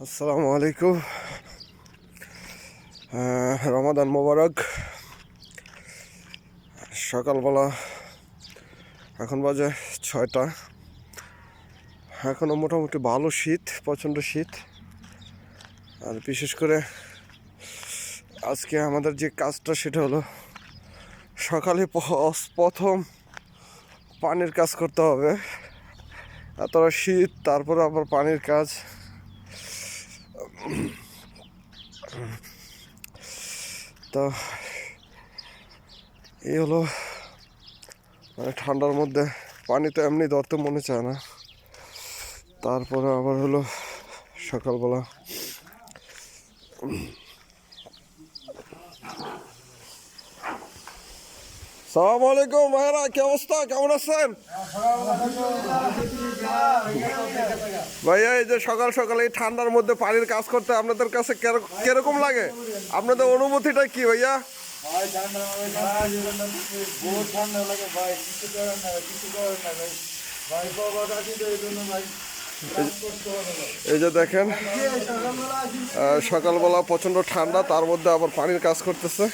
আসসালামু আলাইকুম। রমাদান মোবারক। সকালবেলা এখন বাজে 6টা। এখনও মোটামুটি ভালো শীত, প্রচণ্ড শীত। আর বিশেষ করে আজকে আমাদের যে কাজটা সেটা হলো সকালে প্রথম পানির কাজ করতে হবে। এতটা শীত, তারপরে আবার পানির কাজ। তো এই হলো, মানে ঠান্ডার মধ্যে পানি তো এমনি ধরতে মনে চায় না, তারপরে আবার হলো সকালবেলা সালাম আলাইকুম ভাইরা, কি অবস্থা, কেমন আছেন ভাইয়া? এই যে সকাল সকাল এই ঠান্ডার মধ্যে পানির কাজ করতে আপনাদের কাছে কিরকম লাগে? আপনাদের অনুভূতিটা কি ভাইয়া? ভাই ঠান্ডা বহুত ঠান্ডা লাগে ভাই, কিছু করার না, কিছু করার না ভাই। ভাই বাবা রাজি তো এই জন্য ভাই এই যে দেখেন সকালবেলা প্রচণ্ড ঠান্ডা, তার মধ্যে আবার পানির কাজ করতেছে।